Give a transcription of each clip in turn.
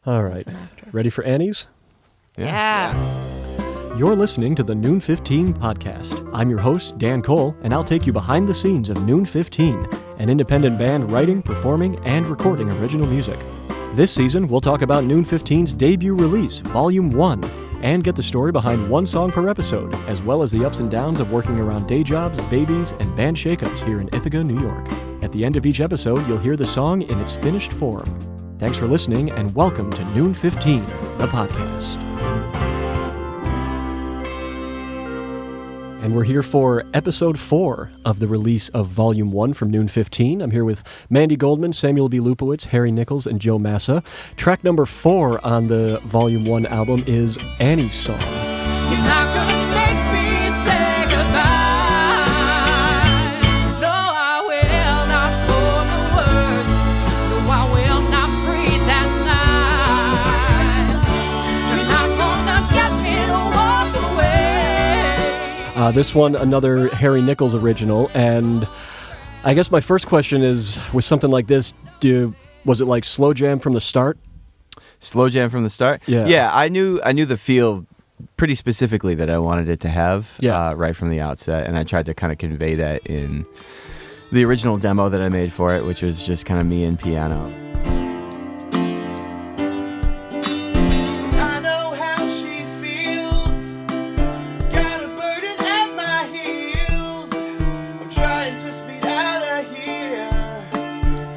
All right. Ready for Annie's? Yeah. You're listening to the Noon 15 podcast. I'm your host, Dan Cole, and I'll take you behind the scenes of Noon 15, an independent band writing, performing, and recording original music. This season, we'll talk about Noon 15's debut release, Volume 1, and get the story behind one song per episode, as well as the ups and downs of working around day jobs, babies, and band shakeups here in Ithaca, New York. At the end of each episode, you'll hear the song in its finished form. Thanks for listening, and welcome to Noon 15, the podcast. And we're here for episode 4 of the release of Volume 1 from Noon 15. I'm here with Mandy Goldman, Samuel B. Lupowitz, Harry Nichols, and Joe Massa. Track number 4 on the Volume 1 album is Annie's Song. You're not gonna make me say goodbye. No, I will not pour the words. No, I will not breathe that night. You're not gonna get me to walk away. This one, another Harry Nichols original, and I guess my first question is, with something like this, was it like slow jam from the start? Slow jam from the start? Yeah. I knew the feel pretty specifically that I wanted it to have right from the outset, and I tried to kind of convey that in the original demo that I made for it, which was just kind of me and piano. I know how she feels. Got a burden at my heels. I'm trying to speed out of here,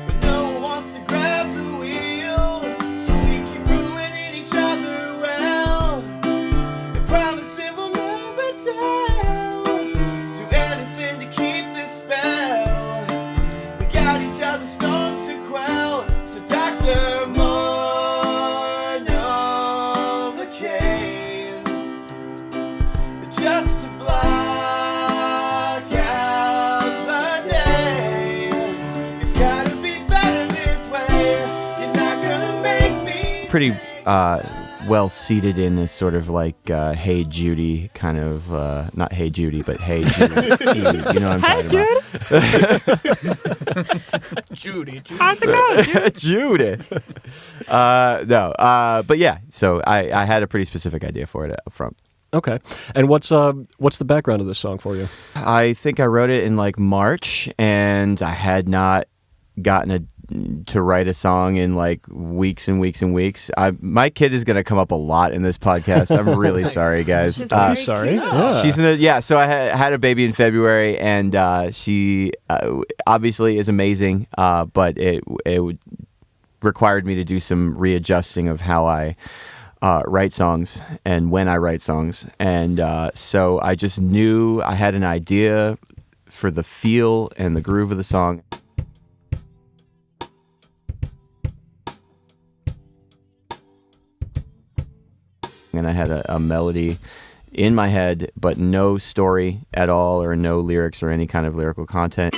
but no one wants to grab the wheel. So we keep ruining each other well, and promising we'll never tell. Do anything to keep this spell. We got each other's storms to quell. So Dr. Novocaine, just to block out the day. It's gotta be better this way. You're not gonna make me Pretty well seated in this sort of like Hey Judy kind of, not Hey Judy, but Hey Judy. You know what I'm talking about. Judy. How's it going, Judy? Judy. But yeah, so I had a pretty specific idea for it up front. Okay. And what's the background of this song for you? I think I wrote it in like March, and I had not gotten to write a song in like weeks and weeks and weeks. My kid is going to come up a lot in this podcast. I'm really sorry, guys. She's very Sorry. cute. Yeah. She's so I had a baby in February, and she obviously is amazing, but it required me to do some readjusting of how I write songs and when I write songs. And so I just knew I had an idea for the feel and the groove of the song. And I had a melody in my head, but no story at all, or no lyrics or any kind of lyrical content.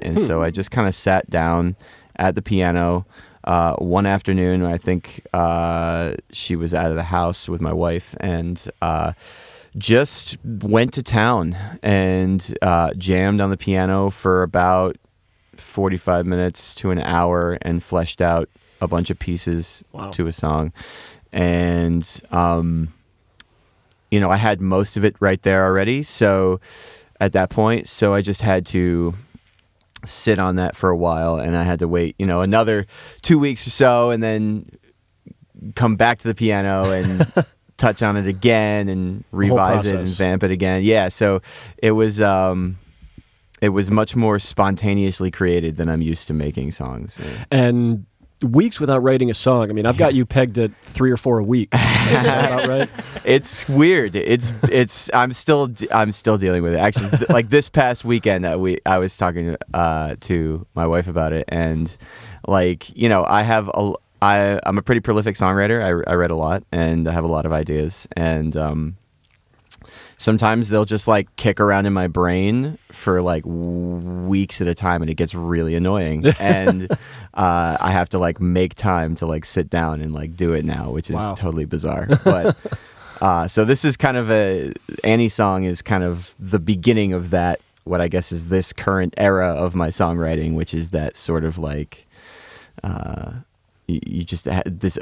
And so I just kind of sat down at the piano one afternoon. I think she was out of the house with my wife, and just went to town and jammed on the piano for about 45 minutes to an hour and fleshed out a bunch of pieces to a song. And, I had most of it right there already. So at that point, so I just had to sit on that for a while, and I had to wait, another 2 weeks or so, and then come back to the piano and touch on it again and revise it and vamp it again. Yeah. So it was much more spontaneously created than I'm used to making songs. And weeks without writing a song. I mean, I've got you pegged at 3 or 4 a week. Is that about right? It's weird. I'm still dealing with it. Actually, like this past weekend, I was talking to my wife about it, and like, I'm a pretty prolific songwriter. I read a lot, and I have a lot of ideas, and sometimes they'll just like kick around in my brain for like weeks at a time, and it gets really annoying. And I have to like make time to like sit down and like do it now, which is totally bizarre. But so this is kind of Annie's Song is kind of the beginning of that what I guess is this current era of my songwriting, which is that sort of like you just had this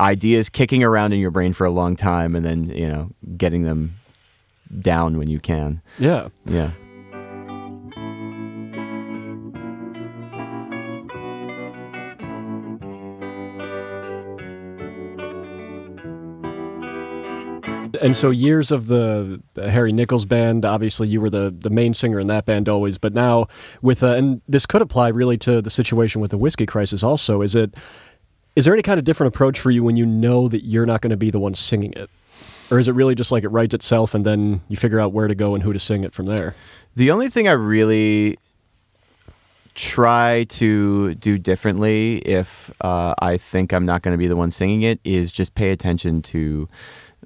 ideas kicking around in your brain for a long time, and then getting them down when you can. Yeah. And so years of the Harry Nichols band, obviously you were the main singer in that band always, but now with, and this could apply really to the situation with the Whiskey Crisis also, is there any kind of different approach for you when you know that you're not going to be the one singing it? Or is it really just like it writes itself and then you figure out where to go and who to sing it from there? The only thing I really try to do differently if I think I'm not going to be the one singing it is just pay attention to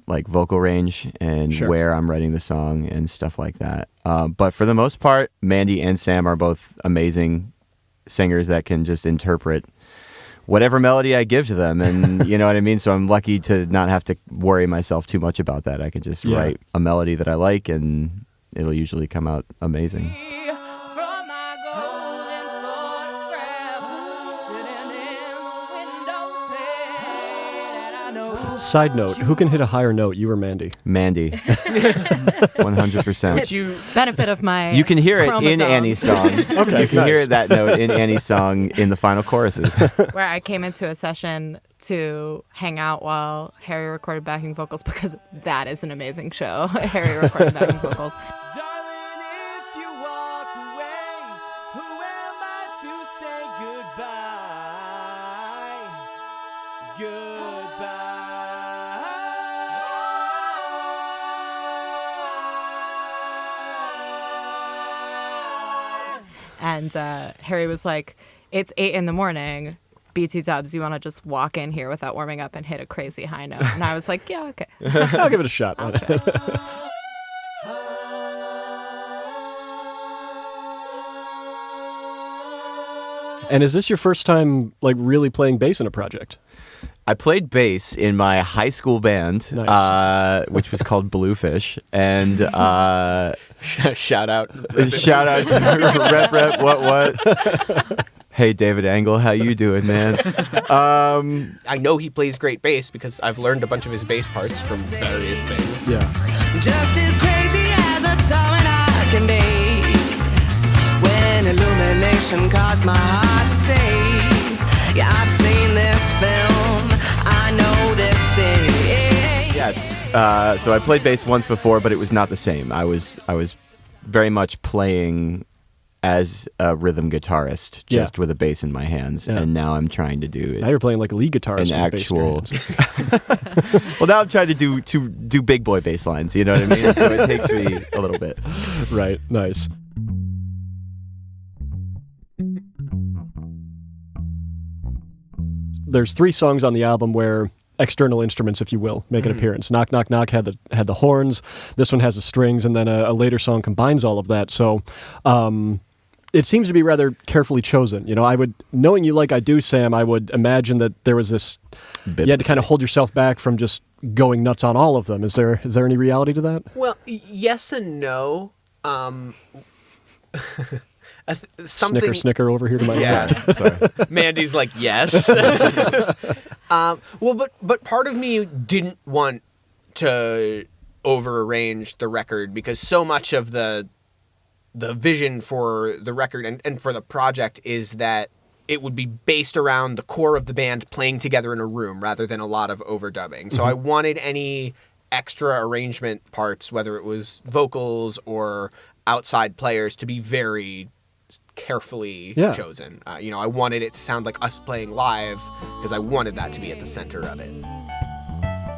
like vocal range and where I'm writing the song and stuff like that. But for the most part, Mandy and Sam are both amazing singers that can just interpret whatever melody I give to them. And you know what I mean? So I'm lucky to not have to worry myself too much about that. I can just write a melody that I like and it'll usually come out amazing. From my golden photographs, sitting in the window pane, and I know. Side note, who can hit a higher note, you or Mandy? Mandy. 100%. Benefit of my You can hear it in chromosomes. Annie's song. Okay, You can hear that note in Annie's song in the final choruses. Where I came into a session to hang out while Harry recorded backing vocals, because that is an amazing show. Harry recorded backing vocals. Darling, if you walk away, who am I to say goodbye? And Harry was like, it's 8 a.m. BT Dubs, you want to just walk in here without warming up and hit a crazy high note? And I was like, yeah, okay. I'll give it a shot. And is this your first time like really playing bass in a project? I played bass in my high school band, which was called Bluefish, and Shout out. shout out to rep what. Hey, David Angle, how you doing, man? I know he plays great bass because I've learned a bunch of his bass parts from various things. Yeah. Just as crazy as a time I can be. When illumination caused my heart to say, yeah, I've seen this film, I know this city. Yes. So I played bass once before, but it was not the same. I was very much playing as a rhythm guitarist, just with a bass in my hands, and now I'm trying to do it. Now you're playing like a lead guitarist. An with a bass in your actual. hands. Well, now I'm trying to do big boy bass lines. You know what I mean? So it takes me a little bit. Right. Nice. There's 3 songs on the album where external instruments, if you will, make an appearance. Knock Knock Knock had the horns. This one has the strings, and then a later song combines all of that. So it seems to be rather carefully chosen. You know, knowing you like I do, Sam, I would imagine that there was this. You had to kind of hold yourself back from just going nuts on all of them. Is there any reality to that? Well, yes and no. Snicker over here to my left. Sorry. Mandy's like, yes. Well, but part of me didn't want to over-arrange the record because so much of the vision for the record and for the project is that it would be based around the core of the band playing together in a room rather than a lot of overdubbing. So I wanted any extra arrangement parts, whether it was vocals or outside players, to be very carefully chosen. I wanted it to sound like us playing live because I wanted that to be at the center of it.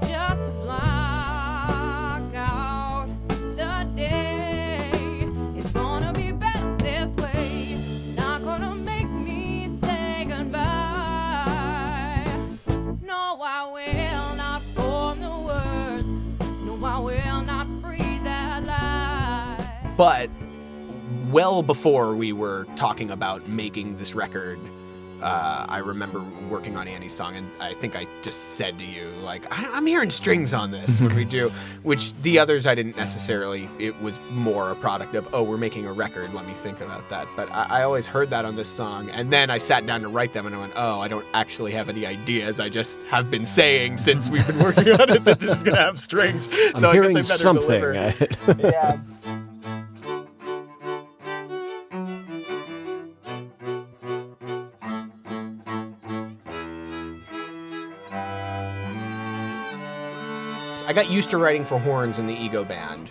Just block out the day. It's gonna be better this way. Not gonna make me say goodbye. No, I will not form the words. No, I will not breathe that lie. But well before we were talking about making this record, I remember working on Annie's song, and I think I just said to you, like, I'm hearing strings on this when we do, which the others I didn't necessarily, it was more a product of, oh, we're making a record, let me think about that. But I always heard that on this song, and then I sat down to write them, and I went, oh, I don't actually have any ideas. I just have been saying since we've been working on it that it's going to have strings. So I'm hearing I guess I better something. deliver. Yeah. I got used to writing for horns in the Ego Band.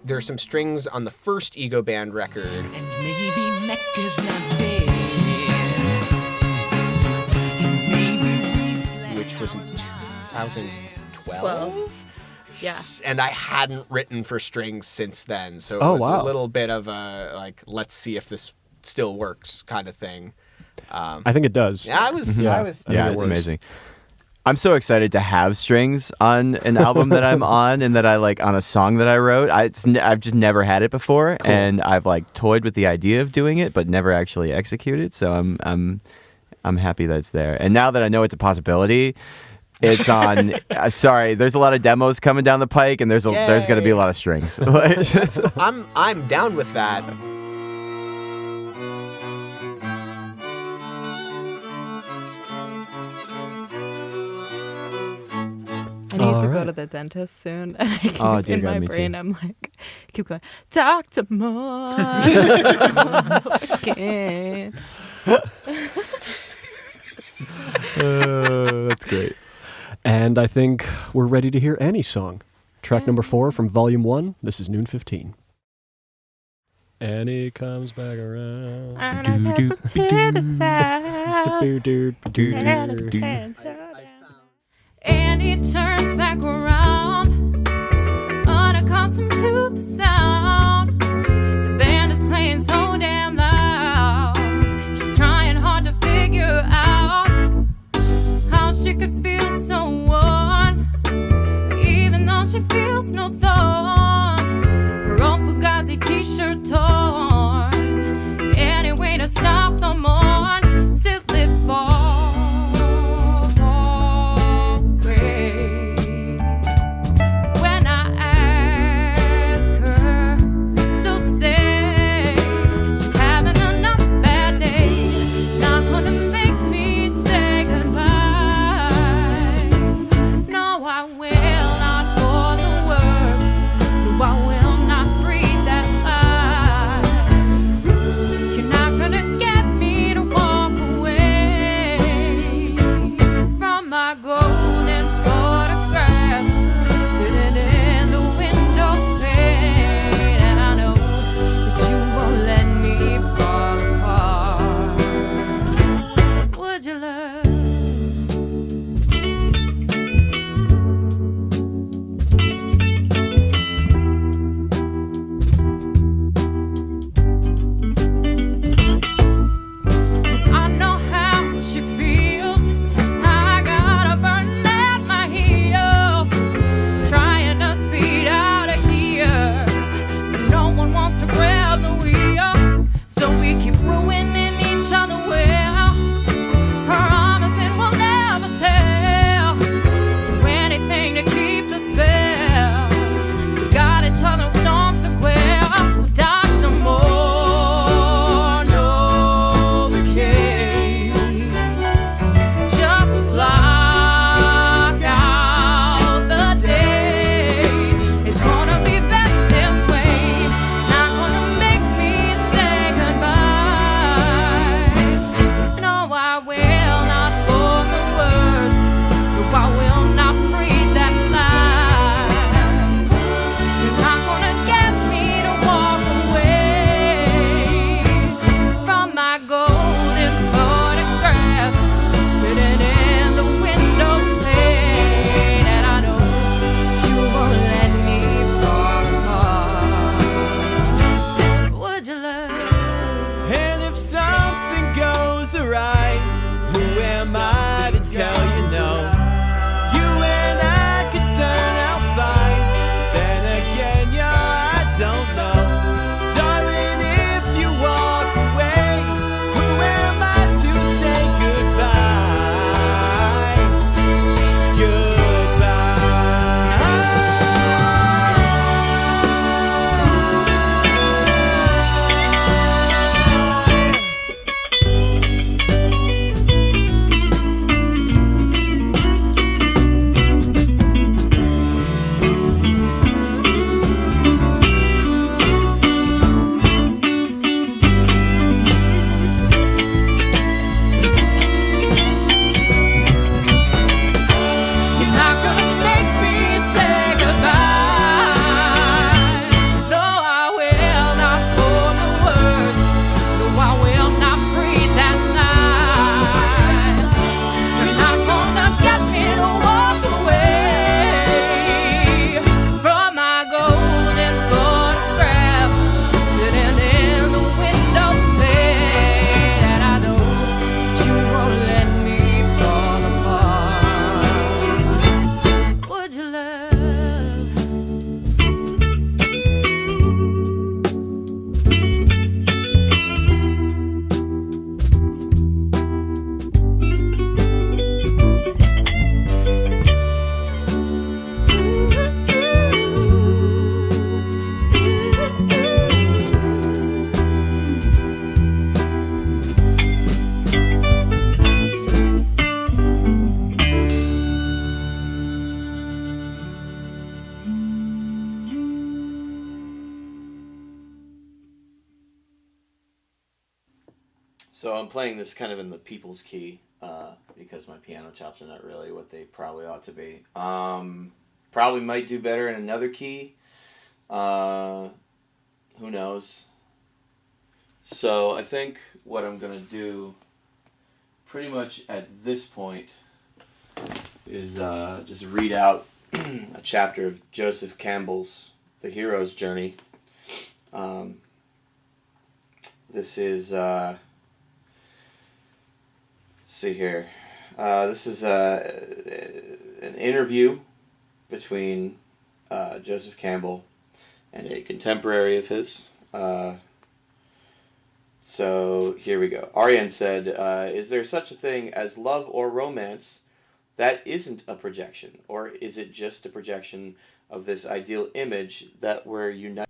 There's some strings on the first Ego Band record. And maybe Mecca's not dead. And maybe Which was in 2012? Yeah. And I hadn't written for strings since then. So it Oh, was wow. a little bit of a, like, let's see if this still works kind of thing. I think it does. Yeah, I was. Yeah. I was. I think Yeah, it it's works. amazing. I'm so excited to have strings on an album that I'm on and that I like on a song that I wrote. I've just never had it before, and I've like toyed with the idea of doing it, but never actually executed. So I'm happy that it's there. And now that I know it's a possibility, it's on. Sorry, there's a lot of demos coming down the pike, and there's going to be a lot of strings. I'm down with that. I need to All go right. to the dentist soon. And I keep, Oh, dear in God, my me brain, too. I'm like, keep going, Dr. Moore. Again. That's great. And I think we're ready to hear Annie's song. Track number 4 from Volume 1. This is Noon 15. Annie comes back around. And I guess I'm to the side. And he turns back around, unaccustomed to the sound. The band is playing so damn loud. She's trying hard to figure out how she could feel so worn, even though she feels no thorn. Her old Fugazi t-shirt torn. Any way to stop the mourn, still it falls. When I ask her, she'll say she's having another bad day. Not gonna make me say goodbye. No, I will not for the words. No, I will not breathe that lie. You're not gonna get me to walk away from my golden photographs sitting in the window pane. And I know that you won't let me fall apart. Would you love? I know how she feels. I got a burden at my heels, trying to speed out of here, but no one wants to grab the wheel, so we keep ruining each other well, promising we'll never tell, do anything to keep the spell. We got each other's storms to quell, so Dr. Moore, Novocaine, just block out the day. It's gonna be better this way. Not gonna make me say goodbye. No, I will not for the words. No, I will not breathe that lie. You're not gonna get me to walk away from my golden photographs sitting in the window pane. And I know that you won't let me fall apart. Would you love? And if something goes awry, who am I to tell you no? You and I could turn out fine. Then again, I don't know. Darling, if you walk away, who am I to So I'm playing this kind of in the people's key because my piano chops are not really what they probably ought to be. Probably might do better in another key. Who knows? So I think what I'm going to do pretty much at this point is just read out a chapter of Joseph Campbell's The Hero's Journey. This is... see here. This is an interview between Joseph Campbell and a contemporary of his. So here we go. Ariane said, is there such a thing as love or romance that isn't a projection? Or is it just a projection of this ideal image that we're united?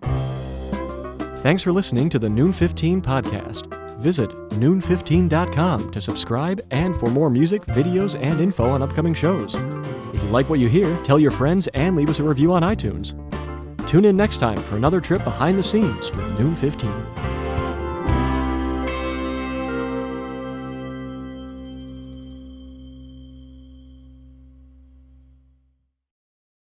Thanks for listening to the Noon 15 podcast. Visit noon15.com to subscribe and for more music, videos, and info on upcoming shows. If you like what you hear, tell your friends and leave us a review on iTunes. Tune in next time for another trip behind the scenes with Noon 15.